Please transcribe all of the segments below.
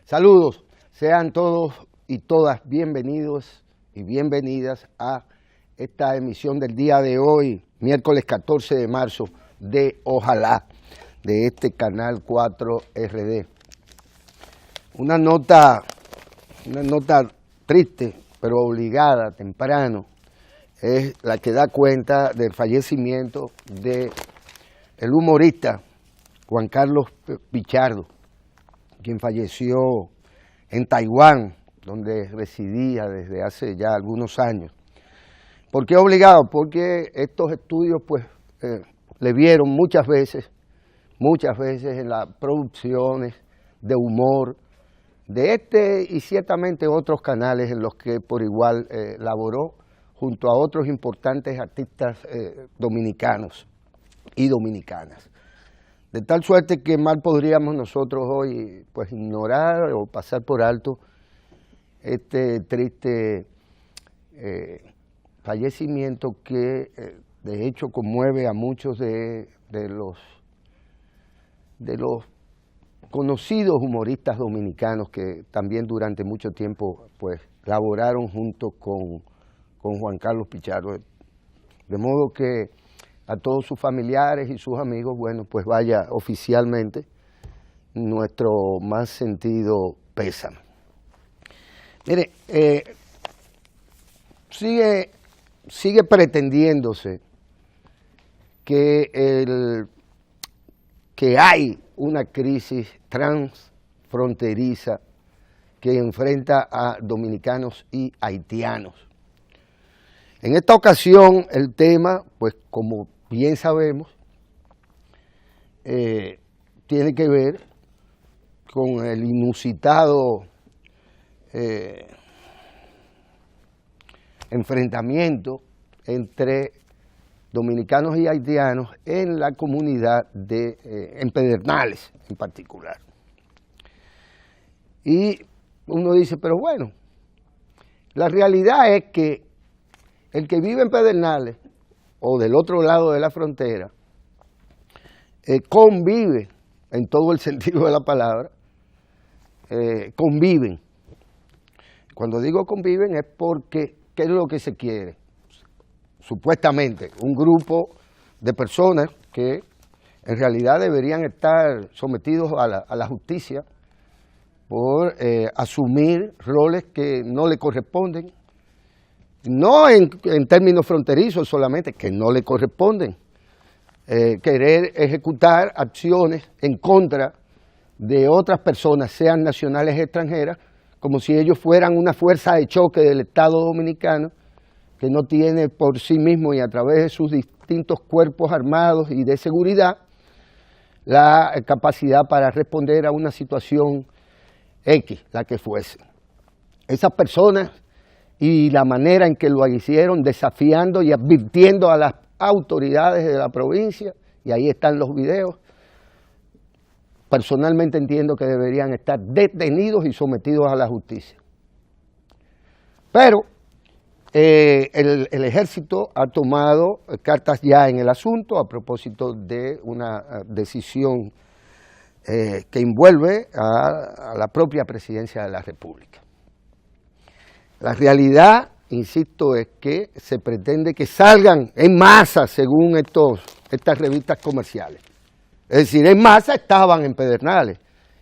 Saludos, sean todos y todas bienvenidos y bienvenidas a esta emisión del día de hoy, miércoles 14 de marzo, de Ojalá, de este canal 4RD. Una nota triste, pero obligada, temprano, es la que da cuenta del fallecimiento del humorista Juan Carlos Pichardo, quien falleció en Taiwán, donde residía desde hace ya algunos años. ¿Por qué obligado? Porque estos estudios le vieron muchas veces en las producciones de humor de este y ciertamente otros canales en los que por igual laboró junto a otros importantes artistas dominicanos y dominicanas. De tal suerte que mal podríamos nosotros hoy ignorar o pasar por alto este triste fallecimiento que de hecho conmueve a muchos de los conocidos humoristas dominicanos que también durante mucho tiempo laboraron junto con Juan Carlos Pichardo. De modo que a todos sus familiares y sus amigos, vaya oficialmente nuestro más sentido pésame. Mire, sigue pretendiéndose que hay una crisis transfronteriza que enfrenta a dominicanos y haitianos. En esta ocasión el tema, como bien sabemos, tiene que ver con el inusitado enfrentamiento entre dominicanos y haitianos en la comunidad en Pedernales en particular. Y uno dice, pero bueno, la realidad es que el que vive en Pedernales o del otro lado de la frontera convive, en todo el sentido de la palabra, conviven. Cuando digo conviven es porque, ¿qué es lo que se quiere? Supuestamente, un grupo de personas que en realidad deberían estar sometidos a la justicia por asumir roles que no le corresponden, no en términos fronterizos solamente, que no le corresponden, querer ejecutar acciones en contra de otras personas, sean nacionales o extranjeras, como si ellos fueran una fuerza de choque del Estado Dominicano, que no tiene por sí mismo y a través de sus distintos cuerpos armados y de seguridad la capacidad para responder a una situación X, la que fuese. Esas personas y la manera en que lo hicieron, desafiando y advirtiendo a las autoridades de la provincia, y ahí están los videos, personalmente entiendo que deberían estar detenidos y sometidos a la justicia. Pero el ejército ha tomado cartas ya en el asunto a propósito de una decisión que envuelve a la propia presidencia de la República. La realidad, insisto, es que se pretende que salgan en masa, según estas revistas comerciales. Es decir, en masa estaban en Pedernales.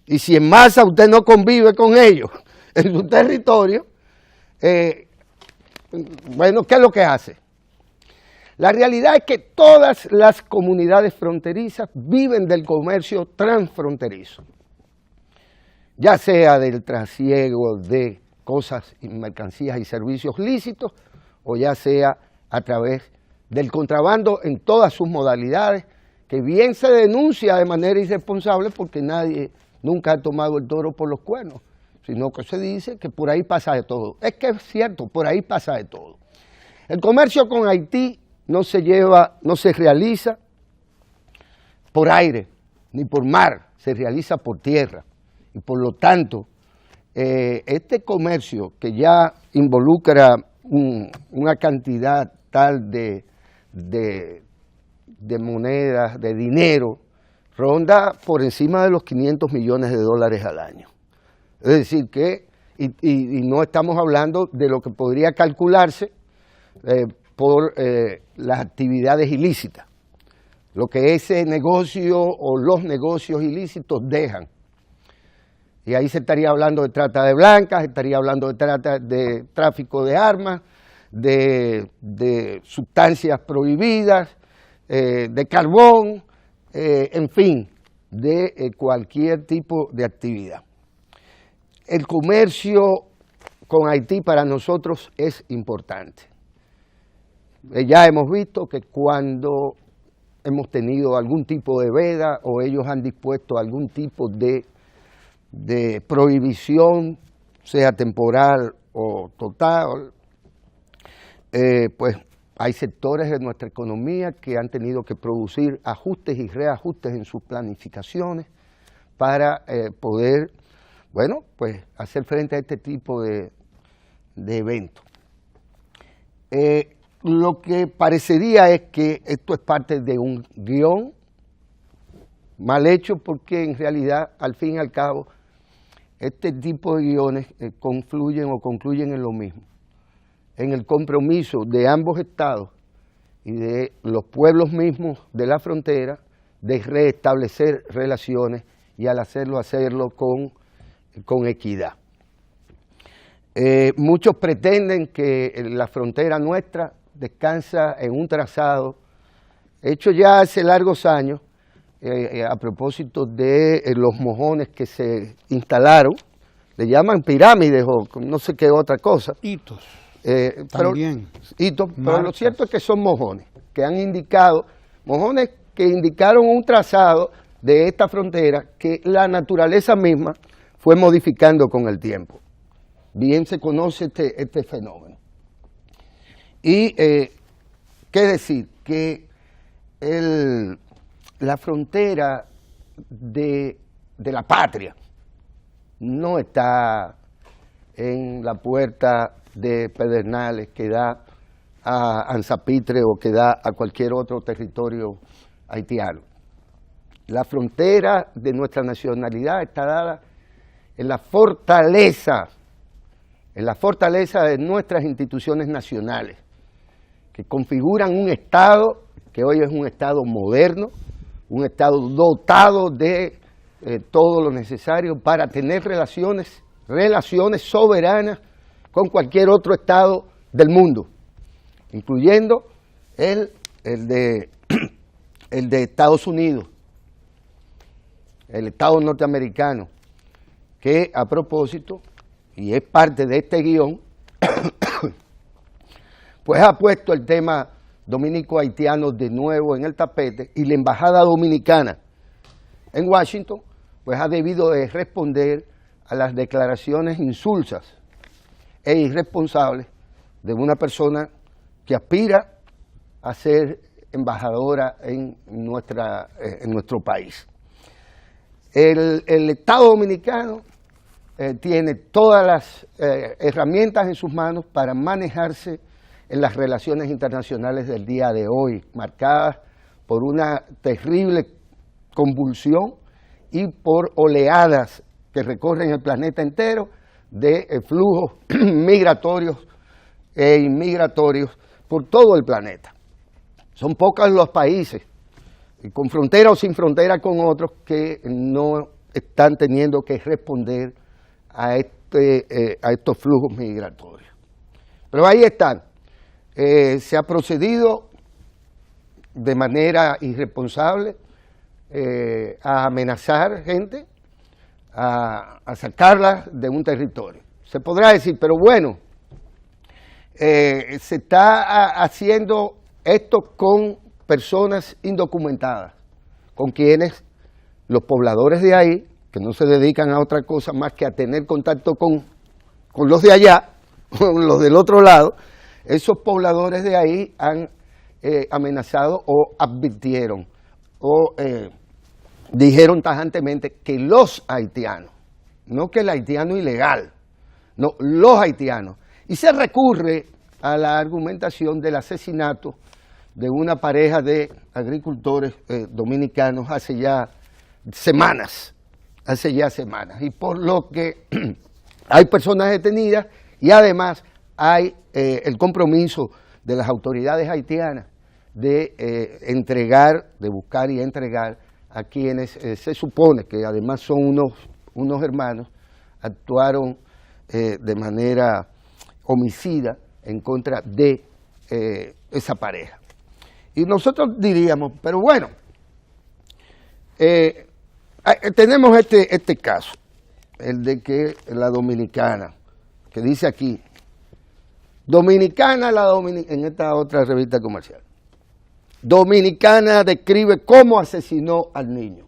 Y si en masa usted no convive con ellos en su territorio, ¿qué es lo que hace? La realidad es que todas las comunidades fronterizas viven del comercio transfronterizo, ya sea del trasiego de cosas, mercancías y servicios lícitos, o ya sea a través del contrabando en todas sus modalidades, que bien se denuncia de manera irresponsable porque nadie nunca ha tomado el toro por los cuernos, sino que se dice que por ahí pasa de todo. Es que es cierto, por ahí pasa de todo. El comercio con Haití no se realiza por aire ni por mar, se realiza por tierra. Y por lo tanto, este comercio que ya involucra una cantidad tal de monedas, de dinero, ronda por encima de los $500 millones al año. Es decir, que y no estamos hablando de lo que podría calcularse por las actividades ilícitas, lo que ese negocio o los negocios ilícitos dejan. Y ahí se estaría hablando de trata de blancas, estaría hablando de tráfico de armas, de sustancias prohibidas, de carbón, en fin, de cualquier tipo de actividad. El comercio con Haití para nosotros es importante. Ya hemos visto que cuando hemos tenido algún tipo de veda o ellos han dispuesto algún tipo de prohibición, sea temporal o total, pues hay sectores de nuestra economía que han tenido que producir ajustes y reajustes en sus planificaciones para poder, bueno, pues hacer frente a este tipo de eventos. Lo que parecería es que esto es parte de un guión mal hecho, porque en realidad, al fin y al cabo, este tipo de guiones confluyen o concluyen en lo mismo, en el compromiso de ambos estados y de los pueblos mismos de la frontera de restablecer relaciones y al hacerlo con equidad. Muchos pretenden que la frontera nuestra descansa en un trazado hecho ya hace largos años, a propósito de los mojones que se instalaron, le llaman pirámides o no sé qué otra cosa. Hitos. También. Pero lo cierto es que son mojones, que han indicado, mojones que indicaron un trazado de esta frontera que la naturaleza misma fue modificando con el tiempo. Bien se conoce este fenómeno. Y qué decir, que la frontera de la patria no está en la puerta de Pedernales que da a Anzapitre o que da a cualquier otro territorio haitiano. La frontera de nuestra nacionalidad está dada en la fortaleza de nuestras instituciones nacionales, que configuran un Estado que hoy es un Estado moderno, un Estado dotado de todo lo necesario para tener relaciones soberanas con cualquier otro Estado del mundo, incluyendo el de Estados Unidos, el Estado norteamericano, que a propósito, y es parte de este guión, pues ha puesto el tema dominico-haitiano de nuevo en el tapete, y la embajada dominicana en Washington pues ha debido de responder a las declaraciones insulsas e irresponsables de una persona que aspira a ser embajadora en nuestro país. El Estado dominicano tiene todas las herramientas en sus manos para manejarse en las relaciones internacionales del día de hoy, marcadas por una terrible convulsión y por oleadas que recorren el planeta entero de flujos migratorios e inmigratorios por todo el planeta. Son pocos los países, con frontera o sin frontera con otros, que no están teniendo que responder a estos flujos migratorios. Pero ahí están. Se ha procedido de manera irresponsable a amenazar gente, a sacarla de un territorio. Se podrá decir, pero bueno, se está haciendo esto con personas indocumentadas, con quienes los pobladores de ahí, que no se dedican a otra cosa más que a tener contacto con los de allá, con los del otro lado, esos pobladores de ahí han amenazado o advirtieron o dijeron tajantemente que los haitianos, no que el haitiano ilegal, no, los haitianos. Y se recurre a la argumentación del asesinato de una pareja de agricultores dominicanos hace ya semanas, hace ya semanas, y por lo que hay personas detenidas y además hay el compromiso de las autoridades haitianas de entregar, de buscar y entregar a quienes se supone que además son unos hermanos, actuaron de manera homicida en contra de esa pareja. Y nosotros diríamos, pero bueno, tenemos este caso, el de que la dominicana, que dice aquí, dominicana, en esta otra revista comercial, dominicana describe cómo asesinó al niño.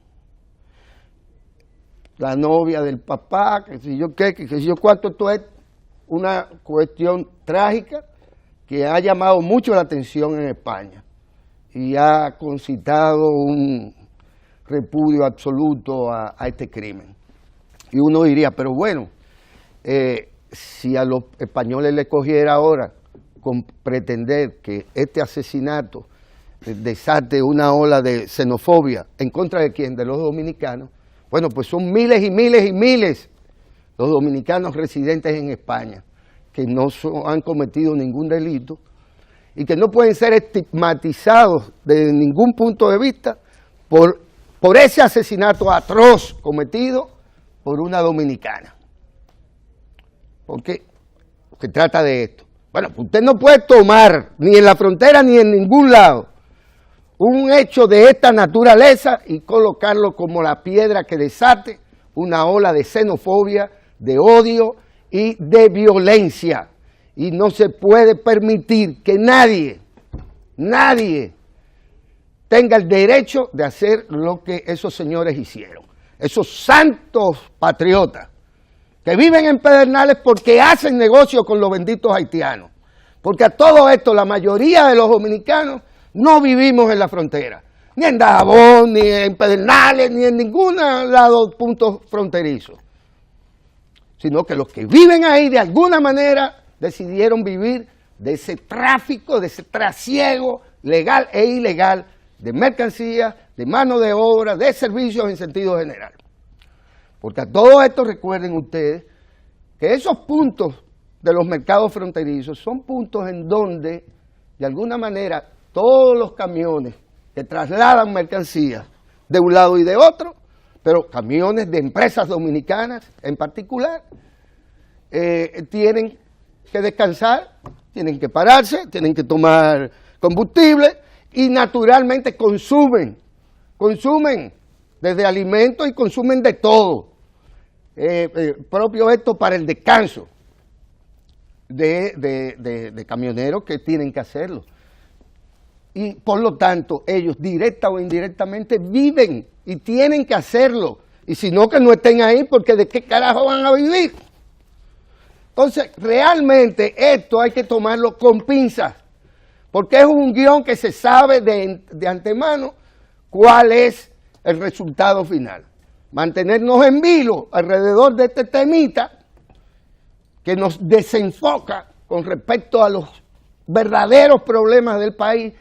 La novia del papá, que si yo qué, que si yo cuánto, esto es una cuestión trágica que ha llamado mucho la atención en España y ha concitado un repudio absoluto a este crimen. Y uno diría, pero bueno, si a los españoles les cogiera ahora con pretender que este asesinato desate una ola de xenofobia en contra de quién, de los dominicanos, bueno, pues son miles y miles y miles los dominicanos residentes en España que no han cometido ningún delito y que no pueden ser estigmatizados desde ningún punto de vista por ese asesinato atroz cometido por una dominicana. Porque se trata de esto. Bueno, usted no puede tomar ni en la frontera ni en ningún lado un hecho de esta naturaleza y colocarlo como la piedra que desate una ola de xenofobia, de odio y de violencia. Y no se puede permitir que nadie tenga el derecho de hacer lo que esos señores hicieron. Esos santos patriotas que viven en Pedernales porque hacen negocio con los benditos haitianos. Porque a todo esto la mayoría de los dominicanos no vivimos en la frontera, ni en Dajabón, ni en Pedernales, ni en ningún lado punto fronterizo, sino que los que viven ahí de alguna manera decidieron vivir de ese tráfico, de ese trasiego legal e ilegal de mercancías, de mano de obra, de servicios en sentido general. Porque a todo esto recuerden ustedes que esos puntos de los mercados fronterizos son puntos en donde de alguna manera todos los camiones que trasladan mercancías de un lado y de otro, pero camiones de empresas dominicanas en particular, tienen que descansar, tienen que pararse, tienen que tomar combustible y naturalmente consumen desde alimentos y consumen de todo, propio esto para el descanso de camioneros que tienen que hacerlo. Y por lo tanto, ellos directa o indirectamente viven y tienen que hacerlo. Y si no, que no estén ahí, porque ¿de qué carajo van a vivir? Entonces, realmente esto hay que tomarlo con pinzas, porque es un guión que se sabe de antemano cuál es el resultado final. Mantenernos en vilo alrededor de este temita que nos desenfoca con respecto a los verdaderos problemas del país,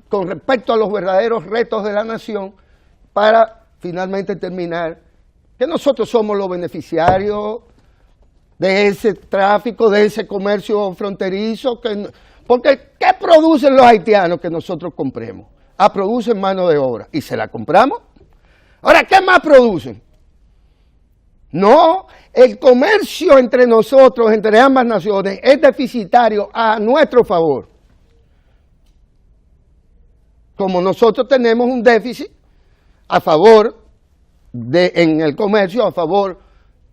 con respecto a los verdaderos retos de la nación, para finalmente terminar que nosotros somos los beneficiarios de ese tráfico, de ese comercio fronterizo, porque ¿qué producen los haitianos que nosotros compremos? Producen mano de obra, ¿y se la compramos? Ahora, ¿qué más producen? No, el comercio entre nosotros, entre ambas naciones, es deficitario a nuestro favor. Como nosotros tenemos un déficit a favor en el comercio, a favor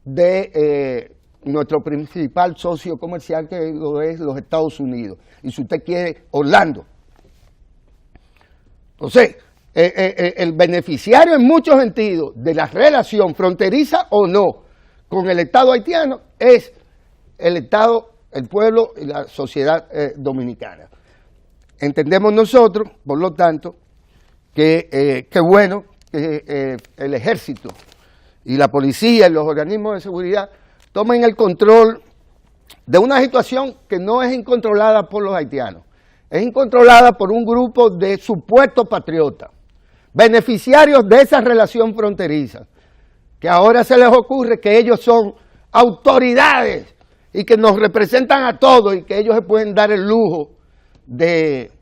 de nuestro principal socio comercial, que lo es los Estados Unidos, y si usted quiere, Orlando. Entonces, el beneficiario en muchos sentidos de la relación fronteriza o no con el Estado haitiano es el Estado, el pueblo y la sociedad dominicana. Entendemos nosotros, por lo tanto, que bueno que el ejército y la policía y los organismos de seguridad tomen el control de una situación que no es incontrolada por los haitianos, es incontrolada por un grupo de supuestos patriotas, beneficiarios de esa relación fronteriza, que ahora se les ocurre que ellos son autoridades y que nos representan a todos y que ellos se pueden dar el lujo de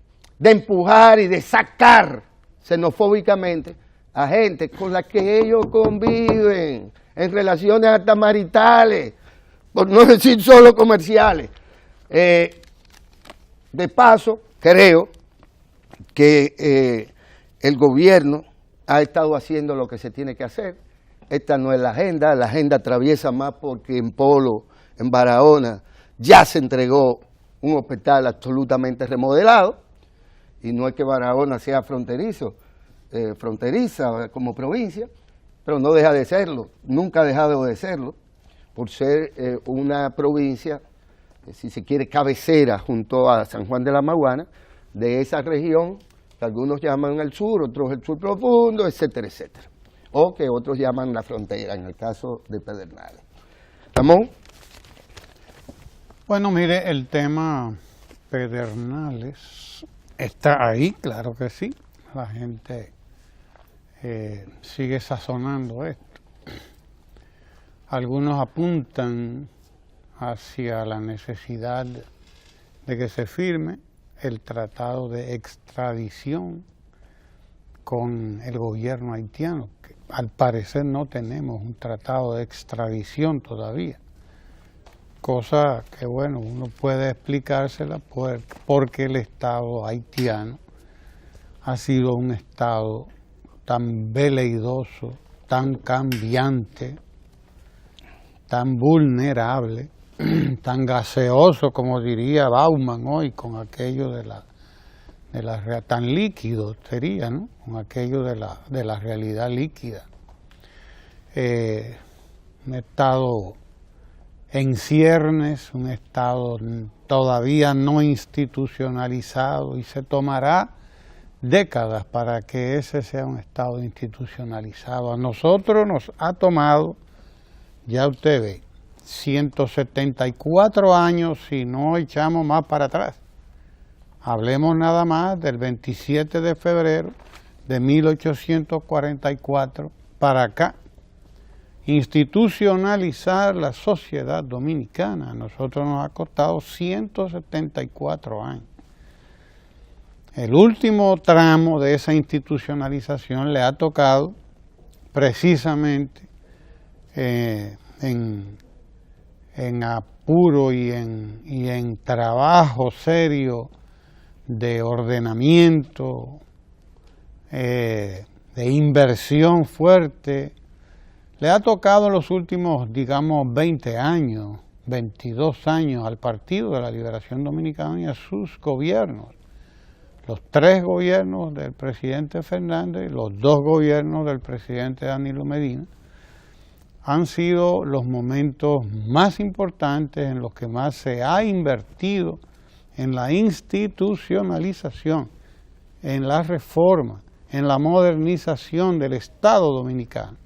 empujar y de sacar xenofóbicamente a gente con la que ellos conviven en relaciones hasta maritales, por no decir solo comerciales. De paso, creo que el gobierno ha estado haciendo lo que se tiene que hacer. Esta no es la agenda atraviesa más porque en Polo, en Barahona, ya se entregó un hospital absolutamente remodelado, y no es que Barahona sea fronteriza como provincia, pero no deja de serlo, nunca ha dejado de serlo, por ser una provincia, si se quiere, cabecera junto a San Juan de la Maguana, de esa región que algunos llaman el sur, otros el sur profundo, etcétera, etcétera, o que otros llaman la frontera, en el caso de Pedernales. ¿Ramón? Bueno, mire, el tema Pedernales está ahí, claro que sí, la gente sigue sazonando esto. Algunos apuntan hacia la necesidad de que se firme el tratado de extradición con el gobierno haitiano, que al parecer no tenemos un tratado de extradición todavía, cosa que, bueno, uno puede explicársela porque el Estado haitiano ha sido un Estado tan veleidoso, tan cambiante, tan vulnerable, tan gaseoso, como diría Bauman hoy, con aquello tan líquido sería, ¿no? Con aquello de la realidad líquida. Un Estado en ciernes, un Estado todavía no institucionalizado, y se tomará décadas para que ese sea un Estado institucionalizado. A nosotros nos ha tomado, ya usted ve, 174 años si no echamos más para atrás. Hablemos nada más del 27 de febrero de 1844 para acá. Institucionalizar la sociedad dominicana a nosotros nos ha costado 174 años. El último tramo de esa institucionalización le ha tocado precisamente en apuro y en trabajo serio de ordenamiento, de inversión fuerte. Le ha tocado en los últimos, digamos, 20 años, 22 años al Partido de la Liberación Dominicana y a sus gobiernos. Los 3 gobiernos del presidente Fernández y los 2 gobiernos del presidente Danilo Medina han sido los momentos más importantes en los que más se ha invertido en la institucionalización, en la reforma, en la modernización del Estado dominicano.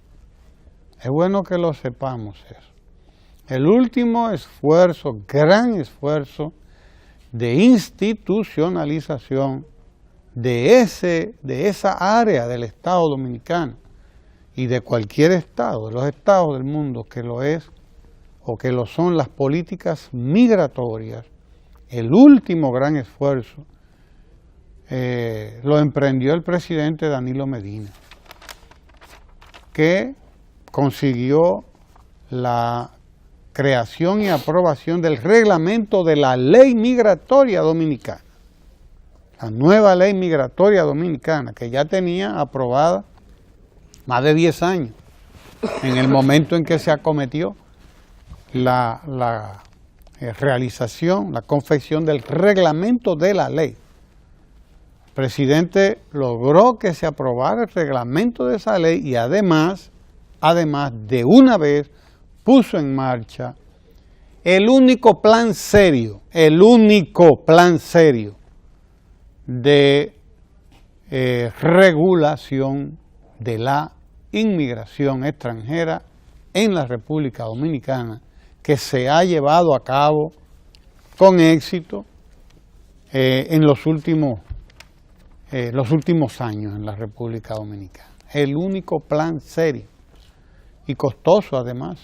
Es bueno que lo sepamos eso. El último esfuerzo, gran esfuerzo de institucionalización de esa área del Estado dominicano y de cualquier Estado, de los Estados del mundo que lo es o que lo son las políticas migratorias, el último gran esfuerzo lo emprendió el presidente Danilo Medina, que consiguió la creación y aprobación del reglamento de la ley migratoria dominicana, la nueva ley migratoria dominicana, que ya tenía aprobada más de 10 años, en el momento en que se acometió la realización, la confección del reglamento de la ley. El presidente logró que se aprobara el reglamento de esa ley y además de una vez puso en marcha el único plan serio de regulación de la inmigración extranjera en la República Dominicana, que se ha llevado a cabo con éxito en los últimos años en la República Dominicana. El único plan serio y costoso además,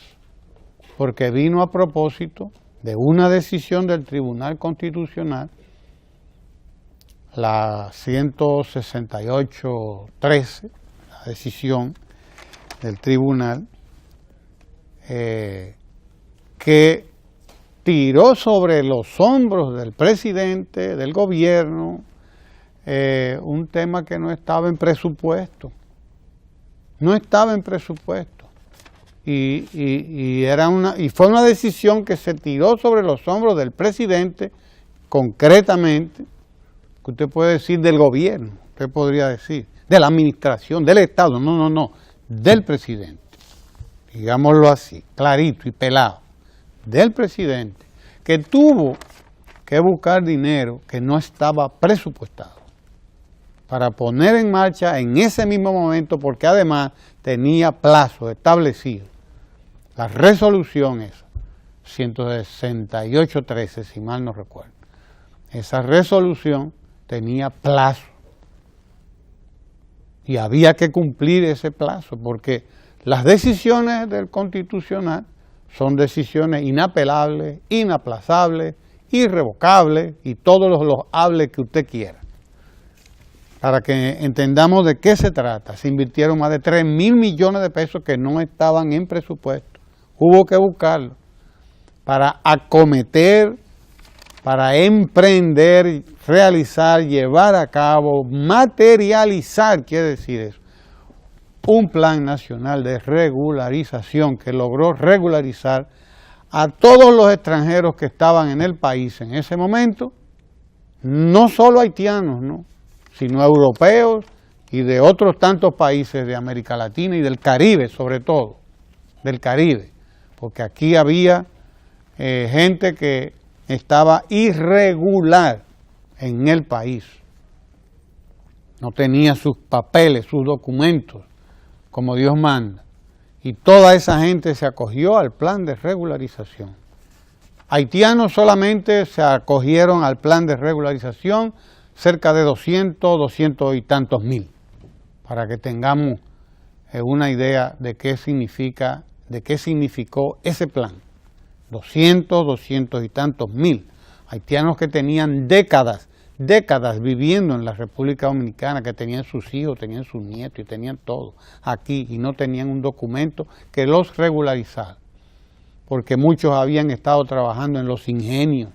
porque vino a propósito de una decisión del Tribunal Constitucional, la 168-13, la decisión del tribunal, que tiró sobre los hombros del presidente, del gobierno, un tema que no estaba en presupuesto. No estaba en presupuesto. Y fue una decisión que se tiró sobre los hombros del presidente, concretamente, que usted puede decir del gobierno, usted podría decir, de la administración, del Estado, no, del presidente. Digámoslo así, clarito y pelado, del presidente, que tuvo que buscar dinero que no estaba presupuestado para poner en marcha en ese mismo momento, porque además tenía plazo establecido. La resolución esa, 168-13, si mal no recuerdo, esa resolución tenía plazo y había que cumplir ese plazo, porque las decisiones del Constitucional son decisiones inapelables, inaplazables, irrevocables y todos los hables que usted quiera. Para que entendamos de qué se trata, se invirtieron más de 3.000 millones de pesos que no estaban en presupuesto. Hubo que buscarlo para acometer, para emprender, realizar, llevar a cabo, materializar, quiere decir eso, un plan nacional de regularización que logró regularizar a todos los extranjeros que estaban en el país en ese momento, no solo haitianos, ¿no?, sino europeos y de otros tantos países de América Latina y del Caribe, sobre todo, del Caribe, porque aquí había gente que estaba irregular en el país, no tenía sus papeles, sus documentos, como Dios manda, y toda esa gente se acogió al plan de regularización. Haitianos solamente se acogieron al plan de regularización cerca de 200 y tantos mil, para que tengamos una idea de qué significó ese plan. 200 y tantos mil haitianos que tenían décadas viviendo en la República Dominicana, que tenían sus hijos, tenían sus nietos y tenían todo aquí y no tenían un documento que los regularizara, porque muchos habían estado trabajando en los ingenios,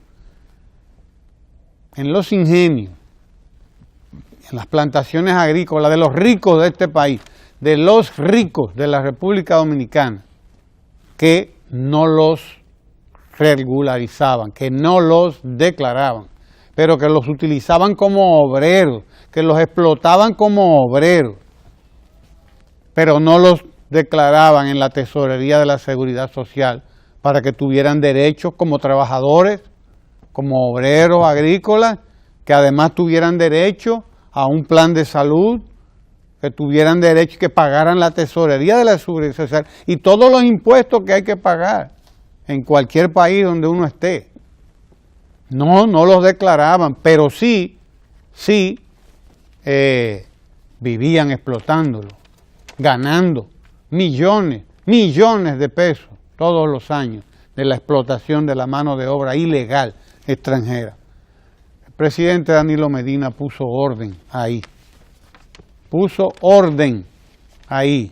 en las plantaciones agrícolas de los ricos de este país, de los ricos de la República Dominicana, que no los regularizaban, que no los declaraban, pero que los utilizaban como obreros, que los explotaban como obreros, pero no los declaraban en la tesorería de la Seguridad Social para que tuvieran derechos como trabajadores, como obreros agrícolas, que además tuvieran derecho a un plan de salud, que tuvieran derecho, que pagaran la tesorería de la Seguridad Social y todos los impuestos que hay que pagar en cualquier país donde uno esté. No los declaraban, pero sí vivían explotándolo, ganando millones de pesos todos los años de la explotación de la mano de obra ilegal extranjera. El presidente Danilo Medina puso orden ahí.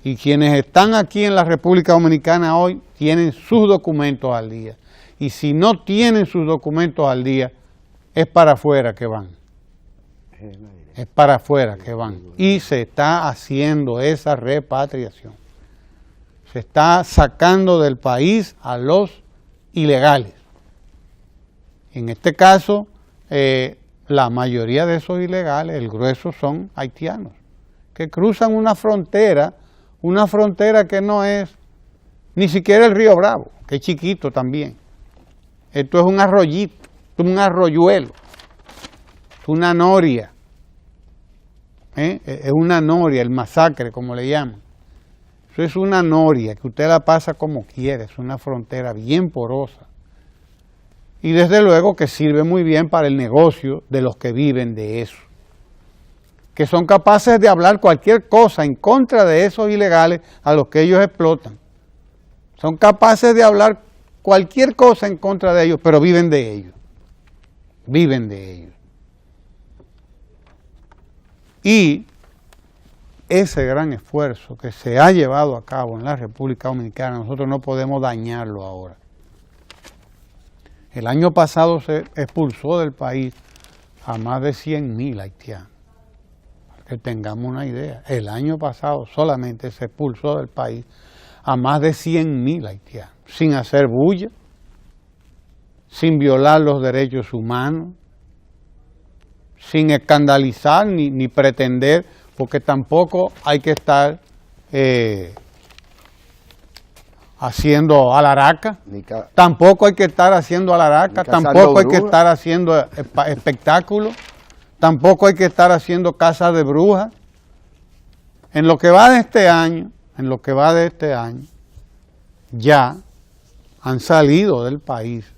Y quienes están aquí en la República Dominicana hoy tienen sus documentos al día. Y si no tienen sus documentos al día, es para afuera que van. Es para afuera que van. Y se está haciendo esa repatriación. Se está sacando del país a los ilegales. En este caso, la mayoría de esos ilegales, el grueso, son haitianos, que cruzan una frontera que no es ni siquiera el Río Bravo, que es chiquito también. Esto es un arroyito, un arroyuelo, es una noria, es una noria, el masacre, como le llaman. Eso es una noria, que usted la pasa como quiere, es una frontera bien porosa. Y desde luego que sirve muy bien para el negocio de los que viven de eso, que son capaces de hablar cualquier cosa en contra de esos ilegales a los que ellos explotan. Son capaces de hablar cualquier cosa en contra de ellos, pero viven de ellos. Viven de ellos. Y ese gran esfuerzo que se ha llevado a cabo en la República Dominicana, nosotros no podemos dañarlo ahora. El año pasado se expulsó del país a más de 100.000 haitianos. Para que tengamos una idea, el año pasado solamente se expulsó del país a más de 100.000 haitianos, sin hacer bulla, sin violar los derechos humanos, sin escandalizar ni pretender, porque tampoco hay que estar haciendo alaraca, tampoco hay que estar haciendo alaraca, tampoco hay que estar haciendo espectáculos, tampoco hay que estar haciendo casas de brujas. En lo que va de este año, ya han salido del país,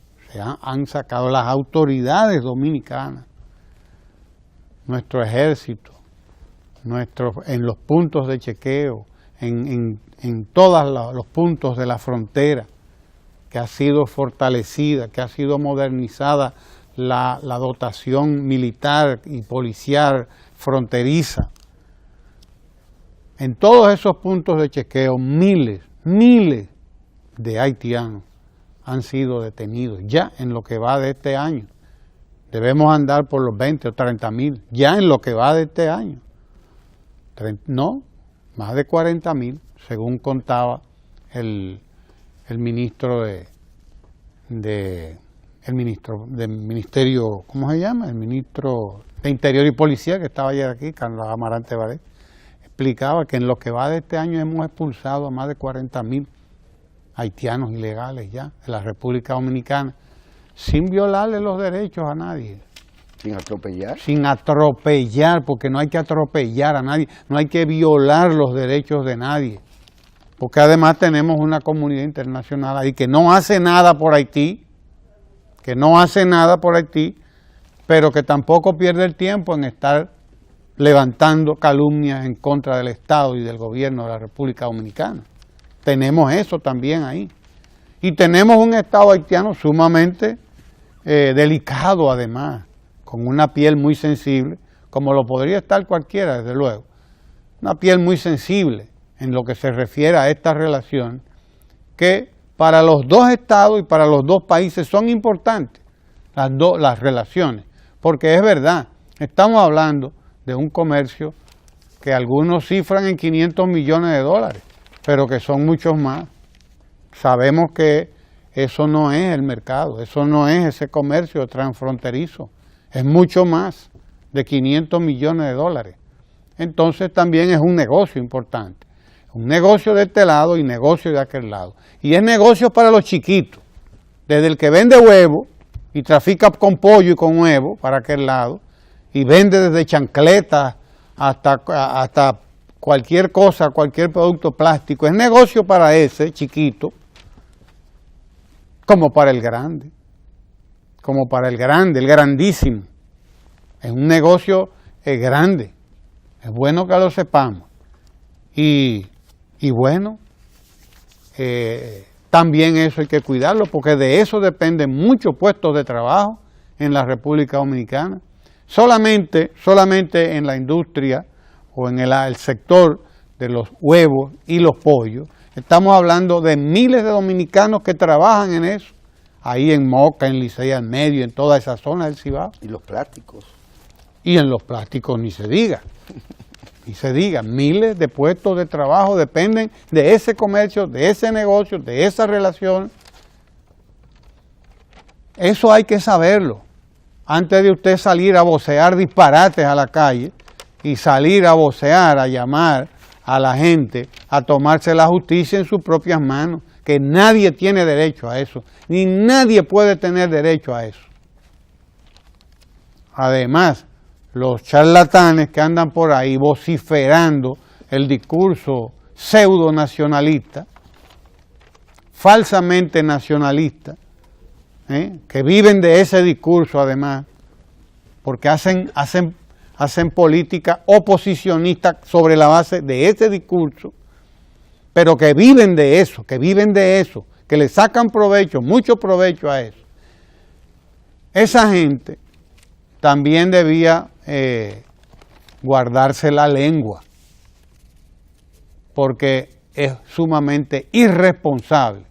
han sacado las autoridades dominicanas, nuestro ejército, en los puntos de chequeo, en todos los puntos de la frontera, que ha sido fortalecida, que ha sido modernizada la dotación militar y policial fronteriza. En todos esos puntos de chequeo, miles de haitianos han sido detenidos, ya en lo que va de este año. Debemos andar por los 20 o 30.000, ya en lo que va de este año. No, más de 40.000, según contaba el ministro del Ministerio, ¿cómo se llama? El ministro de Interior y Policía, que estaba ayer aquí, Carlos Amarante Baré, explicaba que en lo que va de este año hemos expulsado a más de 40.000 haitianos ilegales ya de la República Dominicana, sin violarle los derechos a nadie. ¿Sin atropellar? Sin atropellar, porque no hay que atropellar a nadie, no hay que violar los derechos de nadie. Porque además tenemos una comunidad internacional ahí que no hace nada por Haití, pero que tampoco pierde el tiempo en estar levantando calumnias en contra del Estado y del gobierno de la República Dominicana. Tenemos eso también ahí. Y tenemos un Estado haitiano sumamente delicado además, con una piel muy sensible, como lo podría estar cualquiera, desde luego. Una piel muy sensible en lo que se refiere a esta relación, que para los dos estados y para los dos países son importantes las relaciones, porque es verdad, estamos hablando de un comercio que algunos cifran en 500 millones de dólares, pero que son muchos más. Sabemos que eso no es el mercado, eso no es ese comercio transfronterizo, es mucho más de 500 millones de dólares. Entonces también es un negocio importante, un negocio de este lado y negocio de aquel lado. Y es negocio para los chiquitos, desde el que vende huevo y trafica con pollo y con huevo para aquel lado, y vende desde chancletas hasta cualquier cosa, cualquier producto plástico. Es negocio para ese chiquito, como para el grande, el grandísimo. Es un negocio grande, es bueno que lo sepamos. Y bueno, también eso hay que cuidarlo, porque de eso dependen muchos puestos de trabajo en la República Dominicana. Solamente en la industria o en el sector de los huevos y los pollos, estamos hablando de miles de dominicanos que trabajan en eso, ahí en Moca, en Licey al Medio, en toda esa zona del Cibao. Y los plásticos. Y en los plásticos ni se diga, miles de puestos de trabajo dependen de ese comercio, de ese negocio, de esa relación. Eso hay que saberlo, antes de usted salir a vocear disparates a la calle y salir a vocear, a llamar a la gente a tomarse la justicia en sus propias manos, que nadie tiene derecho a eso, ni nadie puede tener derecho a eso. Además, los charlatanes que andan por ahí vociferando el discurso pseudo nacionalista, falsamente nacionalista, que viven de ese discurso además, porque hacen hacen política oposicionista sobre la base de ese discurso, pero que viven de eso, que le sacan provecho, mucho provecho a eso. Esa gente también debía guardarse la lengua, porque es sumamente irresponsable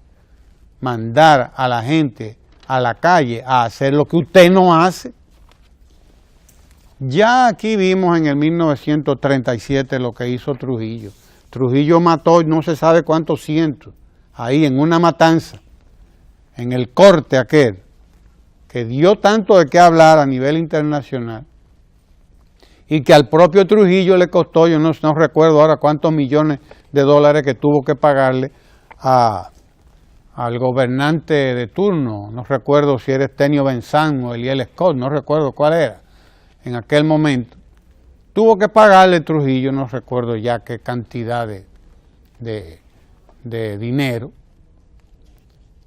mandar a la gente a la calle a hacer lo que usted no hace. Ya aquí vimos en el 1937 lo que hizo Trujillo. Trujillo mató no se sabe cuántos cientos, ahí en una matanza, en el corte aquel, que dio tanto de qué hablar a nivel internacional, y que al propio Trujillo le costó, yo no recuerdo ahora cuántos millones de dólares que tuvo que pagarle al gobernante de turno, no recuerdo si era Estenio Benzán o Eliel Scott, no recuerdo cuál era, en aquel momento. Tuvo que pagarle Trujillo, no recuerdo ya qué cantidad de dinero,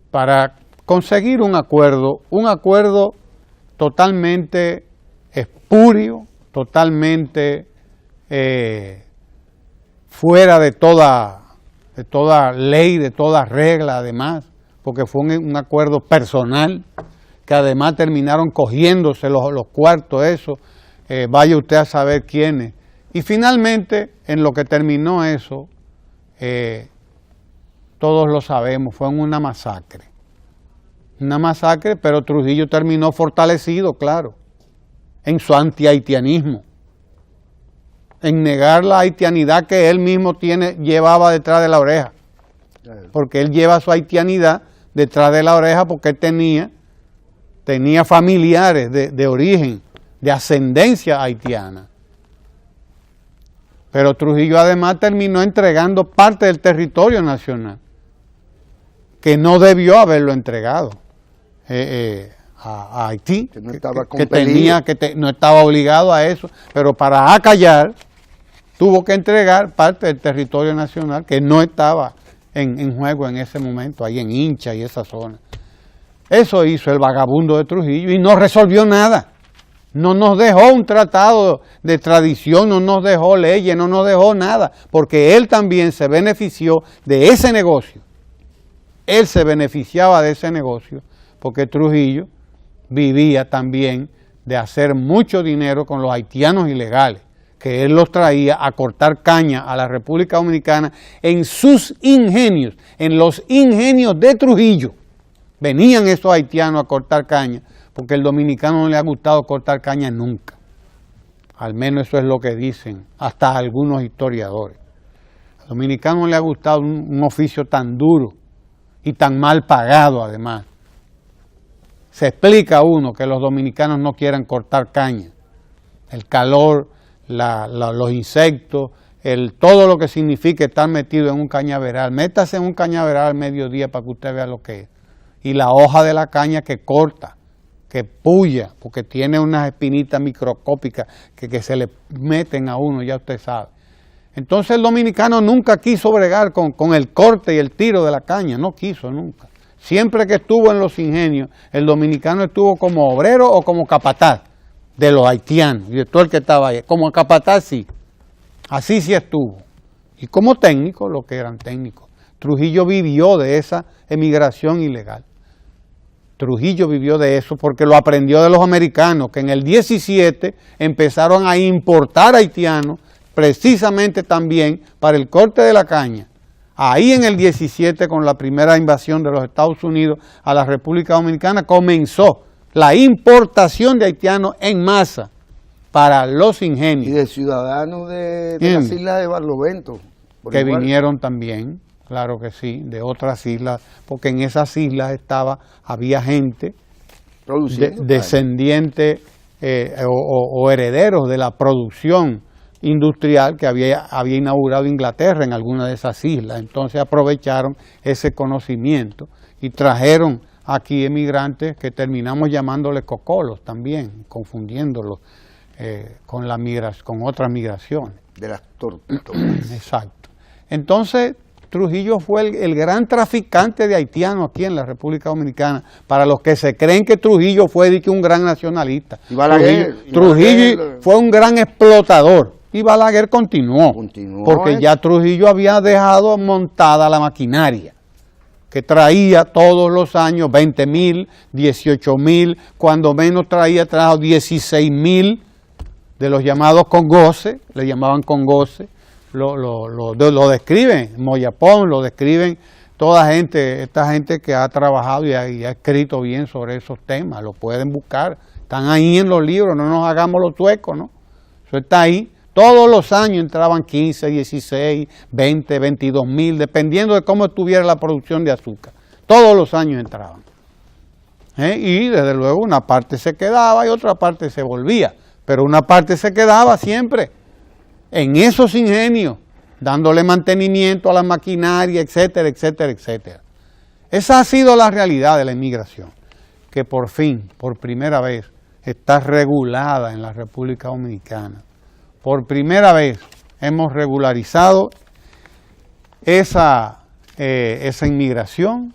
para conseguir un acuerdo totalmente espurio, totalmente fuera de toda ley, de toda regla además, porque fue un acuerdo personal, que además terminaron cogiéndose los cuartos, eso, vaya usted a saber quiénes. Y finalmente, en lo que terminó eso, todos lo sabemos, fue una masacre. Una masacre, pero Trujillo terminó fortalecido, claro, en su anti-haitianismo, en negar la haitianidad que él mismo llevaba detrás de la oreja, porque él lleva su haitianidad detrás de la oreja porque él tenía familiares de origen, de ascendencia haitiana. Pero Trujillo además terminó entregando parte del territorio nacional, que no debió haberlo entregado a Haití, que no estaba no estaba obligado a eso, pero para acallar tuvo que entregar parte del territorio nacional que no estaba en juego en ese momento, ahí en Hincha y esa zona. Eso hizo el vagabundo de Trujillo y no resolvió nada. No nos dejó un tratado de extradición, no nos dejó leyes, no nos dejó nada, porque él también se benefició de ese negocio. Él se beneficiaba de ese negocio porque Trujillo vivía también de hacer mucho dinero con los haitianos ilegales, que él los traía a cortar caña a la República Dominicana en sus ingenios, en los ingenios de Trujillo. Venían esos haitianos a cortar caña, porque al dominicano no le ha gustado cortar caña nunca. Al menos eso es lo que dicen hasta algunos historiadores. Al dominicano no le ha gustado un oficio tan duro y tan mal pagado además. Se explica a uno que los dominicanos no quieran cortar caña. El calor, los insectos, todo lo que significa estar metido en un cañaveral. Métase en un cañaveral al mediodía para que usted vea lo que es. Y la hoja de la caña que corta, que puya, porque tiene unas espinitas microscópicas que se le meten a uno, ya usted sabe. Entonces el dominicano nunca quiso bregar con el corte y el tiro de la caña, no quiso nunca. Siempre que estuvo en los ingenios, el dominicano estuvo como obrero o como capataz de los haitianos, y de todo el que estaba ahí. Como capataz sí, así sí estuvo. Y como técnico, los que eran técnicos. Trujillo vivió de esa emigración ilegal. Trujillo vivió de eso porque lo aprendió de los americanos, que en el 17 empezaron a importar haitianos precisamente también para el corte de la caña. Ahí en el 17, con la primera invasión de los Estados Unidos a la República Dominicana, comenzó la importación de haitianos en masa para los ingenios. Y de ciudadanos de las islas de Barlovento. Que vinieron también, claro que sí, de otras islas, porque en esas islas había gente descendiente o herederos de la producción industrial que había inaugurado Inglaterra en alguna de esas islas. Entonces aprovecharon ese conocimiento y trajeron aquí emigrantes que terminamos llamándoles cocolos también, confundiéndolos con otras migraciones. De las tortugas. Exacto. Entonces Trujillo fue el gran traficante de haitianos aquí en la República Dominicana, para los que se creen que Trujillo fue un gran nacionalista. Y Balaguer, Trujillo fue un gran explotador, y Balaguer continuó porque ya Trujillo había dejado montada la maquinaria, que traía todos los años 20,000, 18,000, cuando menos trajo 16,000 de los llamados congoces, le llamaban congoces. Lo describen, Moyapón, lo describen esta gente que ha trabajado y ha escrito bien sobre esos temas, lo pueden buscar, están ahí en los libros, no nos hagamos los tuecos, ¿no? Eso está ahí, todos los años entraban 15, 16, 20, 22,000, dependiendo de cómo estuviera la producción de azúcar, todos los años entraban. Y desde luego una parte se quedaba y otra parte se volvía, pero una parte se quedaba siempre en esos ingenios, dándole mantenimiento a la maquinaria, etcétera, etcétera, etcétera. Esa ha sido la realidad de la inmigración, que por fin, por primera vez, está regulada en la República Dominicana. Por primera vez hemos regularizado esa inmigración.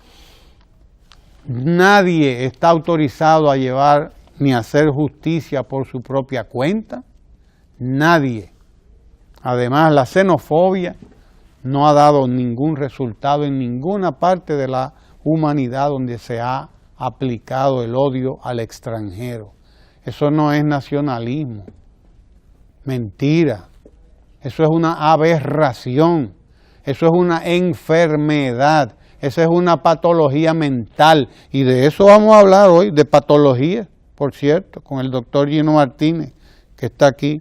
Nadie está autorizado a llevar ni a hacer justicia por su propia cuenta. Nadie. Además, la xenofobia no ha dado ningún resultado en ninguna parte de la humanidad donde se ha aplicado el odio al extranjero. Eso no es nacionalismo. Mentira. Eso es una aberración. Eso es una enfermedad. Esa es una patología mental. Y de eso vamos a hablar hoy, de patología, por cierto, con el doctor Gino Martínez, que está aquí,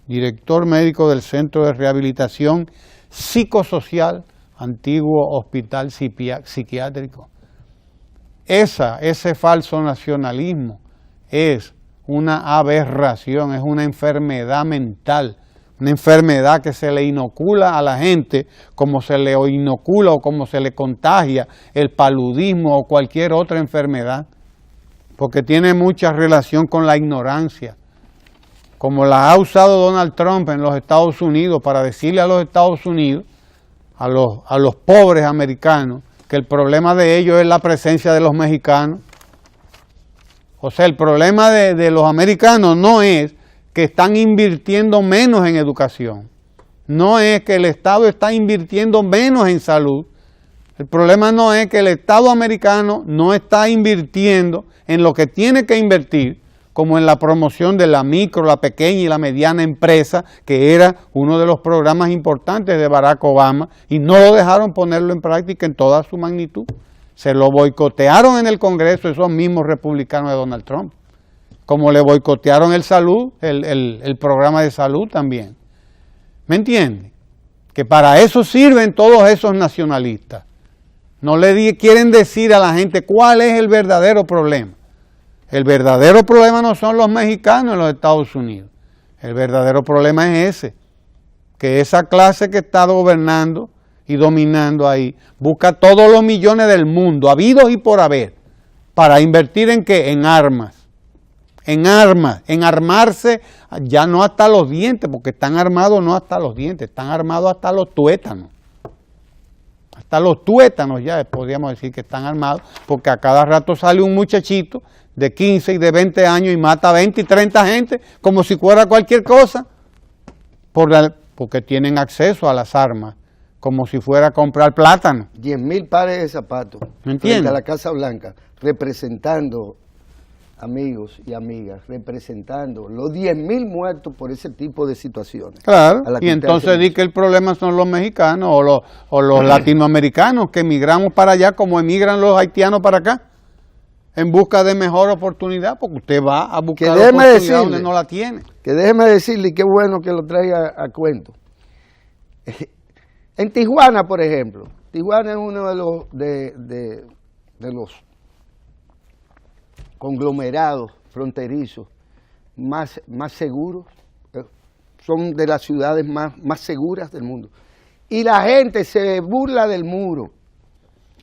director médico del Centro de Rehabilitación Psicosocial, antiguo hospital psiquiátrico. Ese falso nacionalismo es una aberración, es una enfermedad mental, una enfermedad que se le inocula a la gente como se le inocula o como se le contagia el paludismo o cualquier otra enfermedad, porque tiene mucha relación con la ignorancia, como la ha usado Donald Trump en los Estados Unidos para decirle a los Estados Unidos, a los pobres americanos, que el problema de ellos es la presencia de los mexicanos. O sea, el problema de los americanos no es que están invirtiendo menos en educación, no es que el Estado está invirtiendo menos en salud. El problema no es que el Estado americano no está invirtiendo en lo que tiene que invertir, como en la promoción de la micro, la pequeña y la mediana empresa, que era uno de los programas importantes de Barack Obama, y no lo dejaron ponerlo en práctica en toda su magnitud. Se lo boicotearon en el Congreso esos mismos republicanos de Donald Trump, como le boicotearon el programa de salud también. ¿Me entiende? Que para eso sirven todos esos nacionalistas. No le quieren decir a la gente cuál es el verdadero problema. El verdadero problema no son los mexicanos en los Estados Unidos. El verdadero problema es ese, que esa clase que está gobernando y dominando ahí busca todos los millones del mundo, habidos y por haber, para invertir ¿en qué? En armas, en armarse ya no hasta los dientes, porque están armados no hasta los dientes, están armados hasta los tuétanos. Hasta los tuétanos ya podríamos decir que están armados, porque a cada rato sale un muchachito de 15 y de 20 años y mata a 20 y 30 gente como si fuera cualquier cosa, porque tienen acceso a las armas, como si fuera a comprar plátano. 10,000 pares de zapatos frente a la Casa Blanca, representando, amigos y amigas, representando los 10,000 muertos por ese tipo de situaciones. Claro, y entonces di que el problema son los mexicanos o los latinoamericanos que emigramos para allá como emigran los haitianos para acá, en busca de mejor oportunidad, porque usted va a buscar oportunidad donde no la tiene. Que déjeme decirle, y qué bueno que lo traiga a cuento. En Tijuana, por ejemplo, Tijuana es uno de los conglomerados fronterizos más seguros, son de las ciudades más seguras del mundo. Y la gente se burla del muro,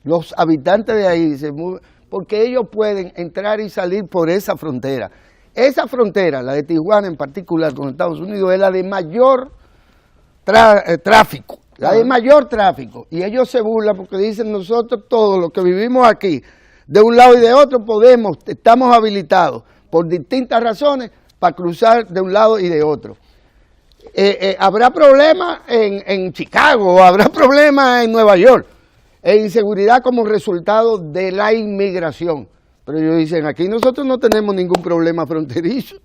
los habitantes de ahí se burlan, porque ellos pueden entrar y salir por esa frontera. Esa frontera, la de Tijuana en particular con Estados Unidos, es la de mayor tráfico, Hay mayor tráfico. Y ellos se burlan porque dicen nosotros todos los que vivimos aquí, de un lado y de otro, estamos habilitados por distintas razones para cruzar de un lado y de otro. Habrá problemas en Chicago, habrá problemas en Nueva York, e inseguridad como resultado de la inmigración. Pero ellos dicen, aquí nosotros no tenemos ningún problema fronterizo.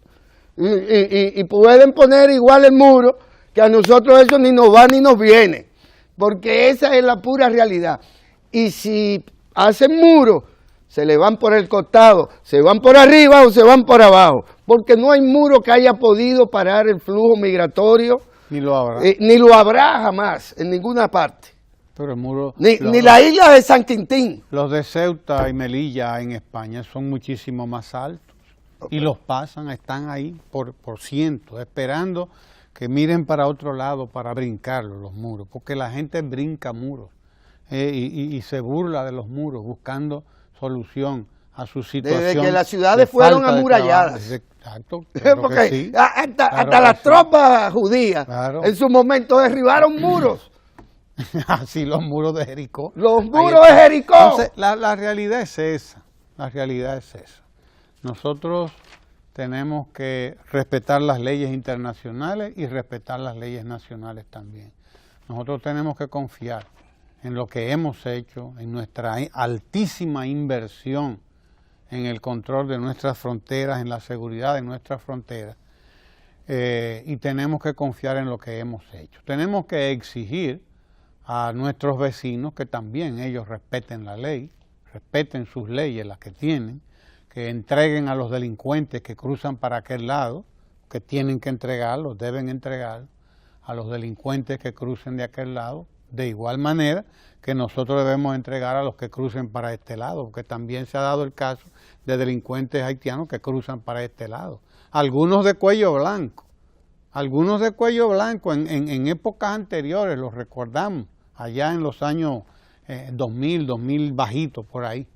Y pueden poner igual el muro, que a nosotros eso ni nos va ni nos viene, porque esa es la pura realidad. Y si hacen muro, se le van por el costado, se van por arriba o se van por abajo, porque no hay muro que haya podido parar el flujo migratorio, ni lo habrá, ni lo habrá jamás en ninguna parte. Pero el muro, ni la isla de San Quintín. Los de Ceuta y Melilla en España son muchísimo más altos, y los pasan, están ahí por cientos, esperando que miren para otro lado para brincarlos los muros, porque la gente brinca muros y se burla de los muros, buscando solución a su situación. Desde que las ciudades fueron amuralladas. Exacto. Porque sí, hasta las tropas judías en su momento derribaron muros. Así los muros de Jericó. Los muros de Jericó. Entonces, la realidad es esa. La realidad es esa. Nosotros tenemos que respetar las leyes internacionales y respetar las leyes nacionales también. Nosotros tenemos que confiar en lo que hemos hecho, en nuestra altísima inversión en el control de nuestras fronteras, en la seguridad de nuestras fronteras, y tenemos que confiar en lo que hemos hecho. Tenemos que exigir a nuestros vecinos que también ellos respeten la ley, respeten sus leyes, las que tienen, que entreguen a los delincuentes que cruzan para aquel lado, que tienen que entregarlos, deben entregar a los delincuentes que crucen de aquel lado, de igual manera que nosotros debemos entregar a los que crucen para este lado, porque también se ha dado el caso de delincuentes haitianos que cruzan para este lado. Algunos de cuello blanco en épocas anteriores, los recordamos, allá en los años 2000 bajitos por ahí,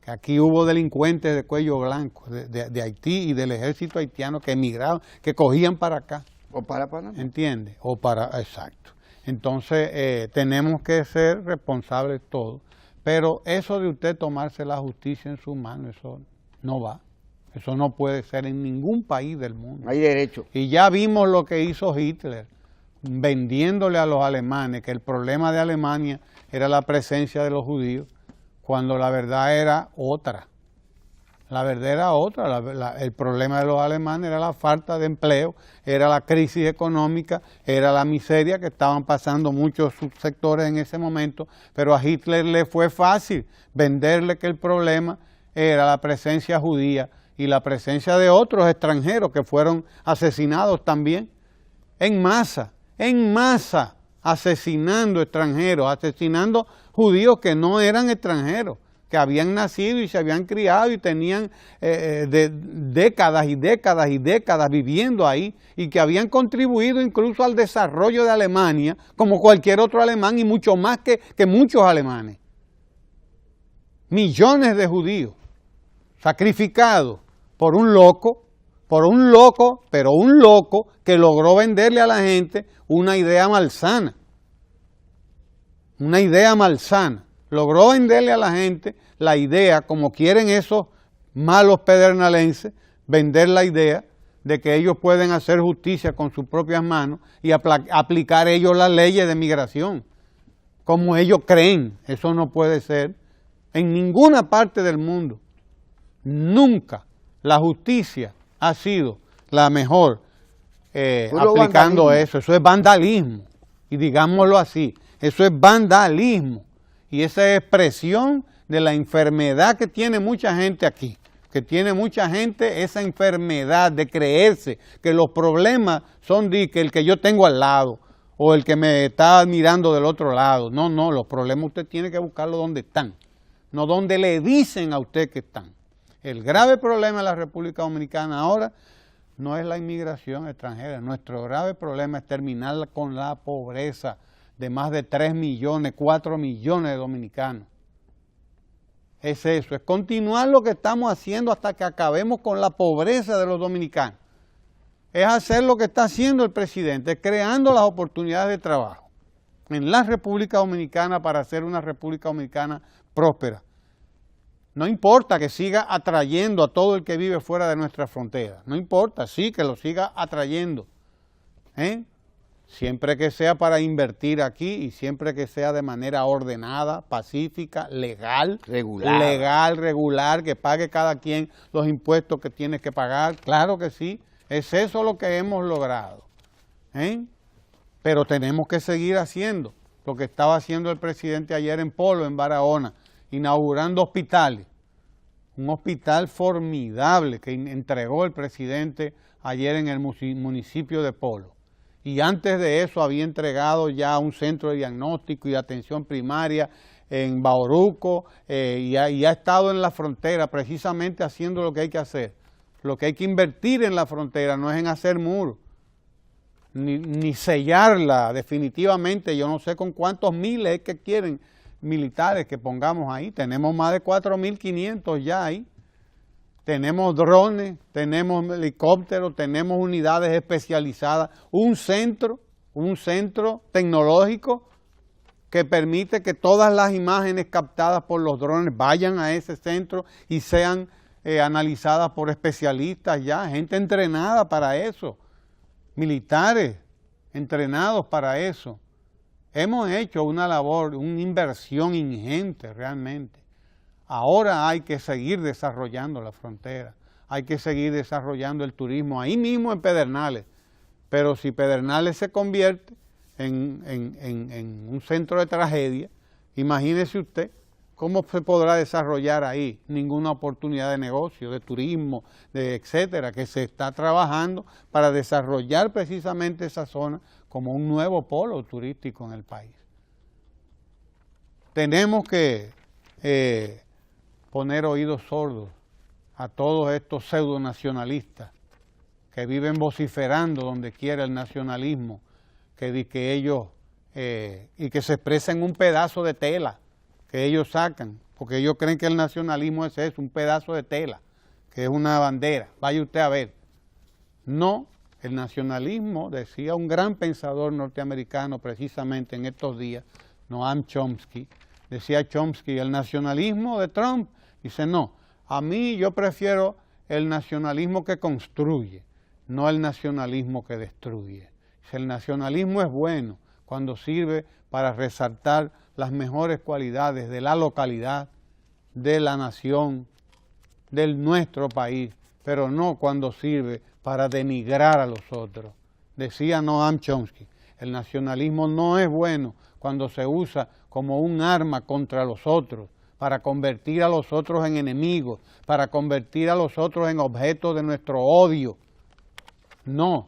que aquí hubo delincuentes de cuello blanco de Haití y del ejército haitiano que emigraban, que cogían para acá. O para Panamá. ¿Entiende? Exacto. Entonces tenemos que ser responsables todos, pero eso de usted tomarse la justicia en sus manos, eso no va. Eso no puede ser en ningún país del mundo. Hay derecho. Y ya vimos lo que hizo Hitler, vendiéndole a los alemanes que el problema de Alemania era la presencia de los judíos, cuando la verdad era otra. La verdad era otra. El problema de los alemanes era la falta de empleo, era la crisis económica, era la miseria que estaban pasando muchos subsectores en ese momento, pero a Hitler le fue fácil venderle que el problema era la presencia judía y la presencia de otros extranjeros que fueron asesinados también en masa, asesinando extranjeros, asesinando judíos que no eran extranjeros, que habían nacido y se habían criado y tenían décadas y décadas y décadas viviendo ahí y que habían contribuido incluso al desarrollo de Alemania, como cualquier otro alemán y mucho más que muchos alemanes. Millones de judíos sacrificados por un loco, pero un loco que logró venderle a la gente una idea malsana. Una idea malsana. Logró venderle a la gente la idea, como quieren esos malos pedernales, vender la idea de que ellos pueden hacer justicia con sus propias manos y aplicar ellos las leyes de migración, como ellos creen. Eso no puede ser. En ninguna parte del mundo, nunca la justicia ha sido la mejor aplicando eso. Eso es vandalismo, y digámoslo así, eso es vandalismo. Y esa expresión de la enfermedad que tiene mucha gente aquí, que tiene mucha gente esa enfermedad de creerse que los problemas son de que el que yo tengo al lado o el que me está mirando del otro lado. No, los problemas usted tiene que buscarlos donde están, no donde le dicen a usted que están. El grave problema de la República Dominicana ahora no es la inmigración extranjera. Nuestro grave problema es terminar con la pobreza de más de 3 millones, 4 millones de dominicanos. Es eso, es continuar lo que estamos haciendo hasta que acabemos con la pobreza de los dominicanos. Es hacer lo que está haciendo el presidente, creando las oportunidades de trabajo. en la República Dominicana para hacer una República Dominicana próspera. No importa que siga atrayendo a todo el que vive fuera de nuestra frontera, no importa, sí, que lo siga atrayendo, siempre que sea para invertir aquí y siempre que sea de manera ordenada, pacífica, legal, regular, que pague cada quien los impuestos que tiene que pagar, claro que sí, es eso lo que hemos logrado, pero tenemos que seguir haciendo lo que estaba haciendo el presidente ayer en Polo, en Barahona, inaugurando hospitales, un hospital formidable que entregó el presidente ayer en el municipio de Polo. Y antes de eso había entregado ya un centro de diagnóstico y de atención primaria en Bauruco y ha estado en la frontera precisamente haciendo lo que hay que hacer. Lo que hay que invertir en la frontera no es en hacer muros, ni sellarla definitivamente. Yo no sé con cuántos miles es que quieren militares que pongamos ahí. Tenemos más de 4.500 ya ahí. Tenemos drones, tenemos helicópteros, tenemos unidades especializadas, un centro tecnológico que permite que todas las imágenes captadas por los drones vayan a ese centro y sean analizadas por especialistas ya, gente entrenada para eso, militares entrenados para eso. Hemos hecho una labor, una inversión ingente realmente. Ahora hay que seguir desarrollando la frontera, hay que seguir desarrollando el turismo ahí mismo en Pedernales, pero si Pedernales se convierte en un centro de tragedia, imagínese usted cómo se podrá desarrollar ahí ninguna oportunidad de negocio, de turismo, etcétera, que se está trabajando para desarrollar precisamente esa zona como un nuevo polo turístico en el país. Tenemos que poner oídos sordos a todos estos pseudonacionalistas que viven vociferando donde quiera el nacionalismo, que ellos y que se expresa en un pedazo de tela que ellos sacan, porque ellos creen que el nacionalismo es eso, un pedazo de tela, que es una bandera. Vaya usted a ver. No, el nacionalismo, decía un gran pensador norteamericano precisamente en estos días, Noam Chomsky, decía Chomsky, el nacionalismo de Trump, dice no, a mí yo prefiero el nacionalismo que construye, no el nacionalismo que destruye. Dice, el nacionalismo es bueno cuando sirve para resaltar las mejores cualidades de la localidad, de la nación, de nuestro país, pero no cuando sirve para denigrar a los otros. Decía Noam Chomsky, el nacionalismo no es bueno cuando se usa como un arma contra los otros, para convertir a los otros en enemigos, para convertir a los otros en objetos de nuestro odio. No,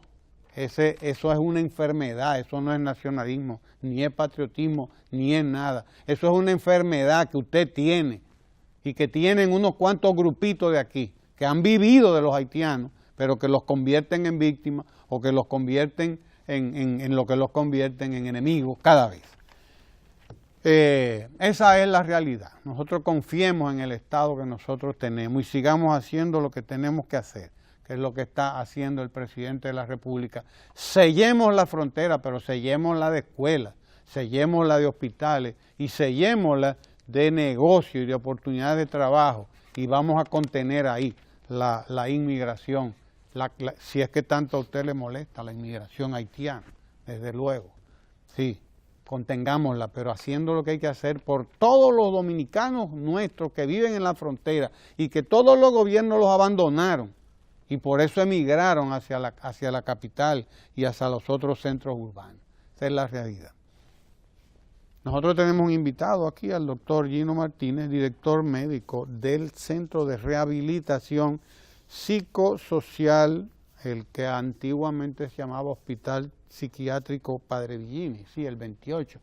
eso es una enfermedad, eso no es nacionalismo, ni es patriotismo, ni es nada. Eso es una enfermedad que usted tiene y que tienen unos cuantos grupitos de aquí, que han vivido de los haitianos, pero que los convierten en víctimas o que los convierten en lo que los convierten en enemigos cada vez. Esa es la realidad. Nosotros confiemos en el Estado que nosotros tenemos y sigamos haciendo lo que tenemos que hacer, que es lo que está haciendo el presidente de la República. Sellemos la frontera, pero sellémosla de escuelas, sellémosla de hospitales y sellémosla de negocio y de oportunidades de trabajo y vamos a contener ahí la inmigración, si es que tanto a usted le molesta la inmigración haitiana, desde luego, sí, contengámosla, pero haciendo lo que hay que hacer por todos los dominicanos nuestros que viven en la frontera y que todos los gobiernos los abandonaron y por eso emigraron hacia la capital y hacia los otros centros urbanos. Esa es la realidad. Nosotros tenemos un invitado aquí al doctor Gino Martínez, director médico del Centro de Rehabilitación Psicosocial, el que antiguamente se llamaba Hospital Psiquiátrico Padre Villini, sí, el 28,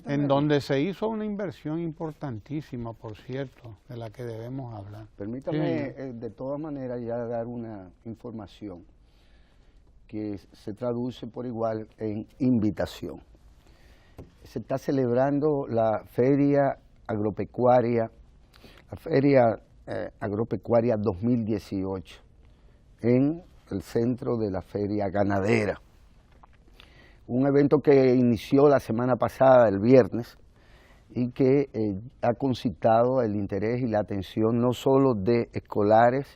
en donde se hizo una inversión importantísima, por cierto, de la que debemos hablar. Permítame, de todas maneras, ya dar una información que se traduce por igual en invitación. Se está celebrando la Feria Agropecuaria, Agropecuaria 2018 en el centro de la Feria Ganadera. un evento que inició la semana pasada, el viernes, y que ha concitado el interés y la atención no solo de escolares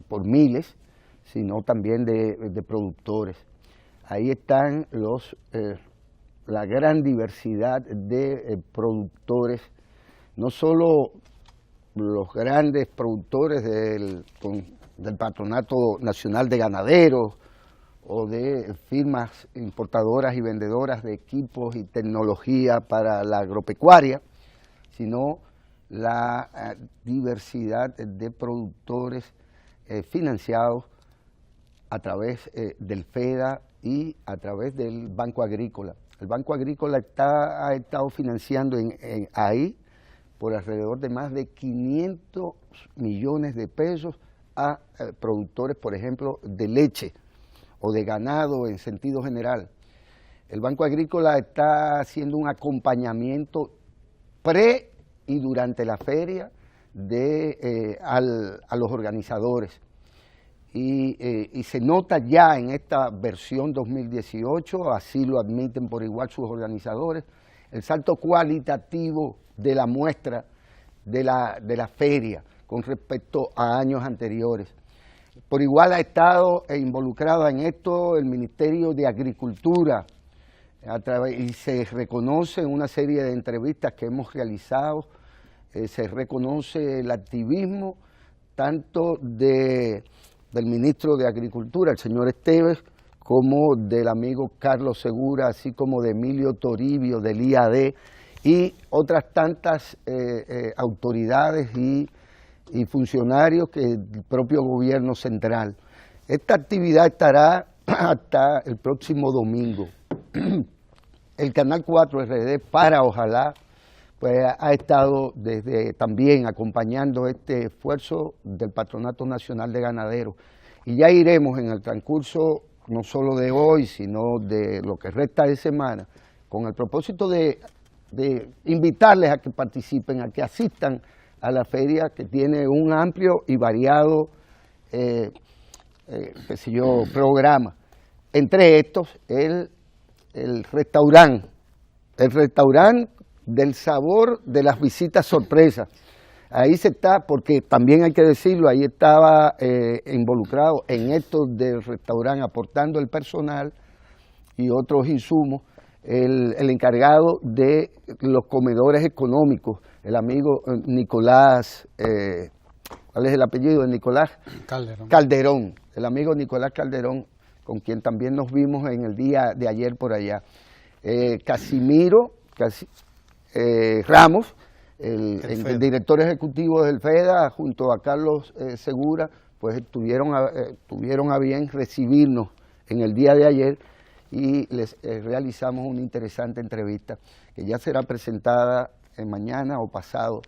por miles, sino también de productores. Ahí están la gran diversidad de productores, no solo los grandes productores del Patronato Nacional de Ganaderos o de firmas importadoras y vendedoras de equipos y tecnología para la agropecuaria, sino la diversidad de productores financiados a través del FEDA y a través del Banco Agrícola. El Banco Agrícola ha estado financiando ahí por alrededor de más de 500 millones de pesos a productores, por ejemplo, de leche o de ganado en sentido general. El Banco Agrícola está haciendo un acompañamiento pre y durante la feria a los organizadores. Y se nota ya en esta versión 2018, así lo admiten por igual sus organizadores, el salto cualitativo de la muestra de la feria con respecto a años anteriores. Por igual ha estado involucrado en esto el Ministerio de Agricultura, y se reconoce en una serie de entrevistas que hemos realizado, se reconoce el activismo tanto del ministro de Agricultura, el señor Esteves, como del amigo Carlos Segura, así como de Emilio Toribio, del IAD, y otras tantas autoridades y funcionarios que el propio gobierno central. Esta actividad estará hasta el próximo domingo. El Canal 4 RD para Ojalá pues ha estado también acompañando este esfuerzo del Patronato Nacional de Ganaderos. Y ya iremos en el transcurso no solo de hoy, sino de lo que resta de semana, con el propósito de invitarles a que participen, a que asistan a la feria, que tiene un amplio y variado programa. Entre estos, el restaurante del sabor de las visitas sorpresas. Ahí se está, porque también hay que decirlo, ahí estaba involucrado en esto del restaurante, aportando el personal y otros insumos, el encargado de los comedores económicos, el amigo Nicolás, ¿cuál es el apellido de Nicolás? Calderón, el amigo Nicolás Calderón, con quien también nos vimos en el día de ayer por allá. Casimiro Ramos, el director ejecutivo del FEDA, junto a Carlos Segura, pues tuvieron a bien recibirnos en el día de ayer y les realizamos una interesante entrevista que ya será presentada mañana o pasado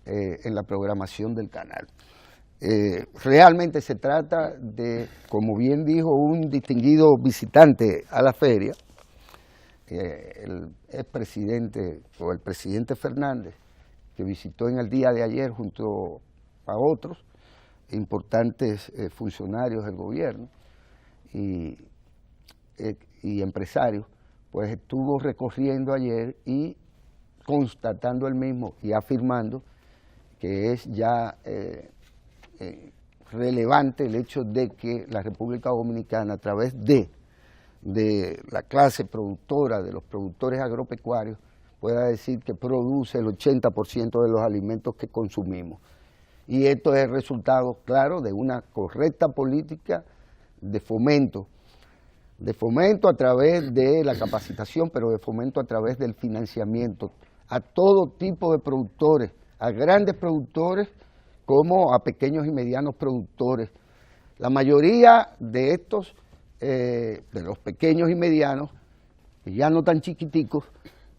en la programación del canal. Realmente se trata de, como bien dijo un distinguido visitante a la feria, el expresidente o el presidente Fernández, que visitó en el día de ayer junto a otros importantes funcionarios del gobierno y empresarios, pues estuvo recorriendo ayer y constatando el mismo y afirmando que es ya relevante el hecho de que la República Dominicana, a través de la clase productora, de los productores agropecuarios, pueda decir que produce el 80% de los alimentos que consumimos. Y esto es el resultado, claro, de una correcta política de fomento a través de la capacitación, pero de fomento a través del financiamiento a todo tipo de productores, a grandes productores como a pequeños y medianos productores. La mayoría de estos, de los pequeños y medianos, ya no tan chiquiticos,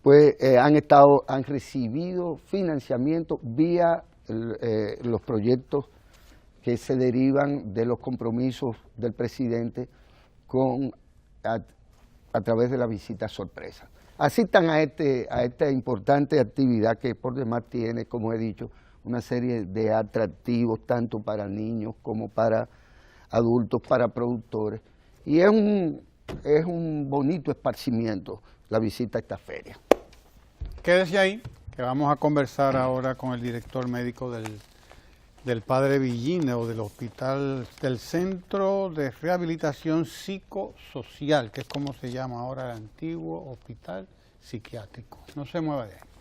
pues han recibido financiamiento vía los proyectos que se derivan de los compromisos del presidente a través de la visita sorpresa. Asistan a esta importante actividad que por demás tiene, como he dicho, una serie de atractivos tanto para niños como para adultos, para productores. Y es es un bonito esparcimiento la visita a esta feria. Quédese ahí, que vamos a conversar ahora con el director médico del Padre Villines, del hospital, del Centro de Rehabilitación Psicosocial, que es como se llama ahora el antiguo hospital psiquiátrico. No se mueva de ahí.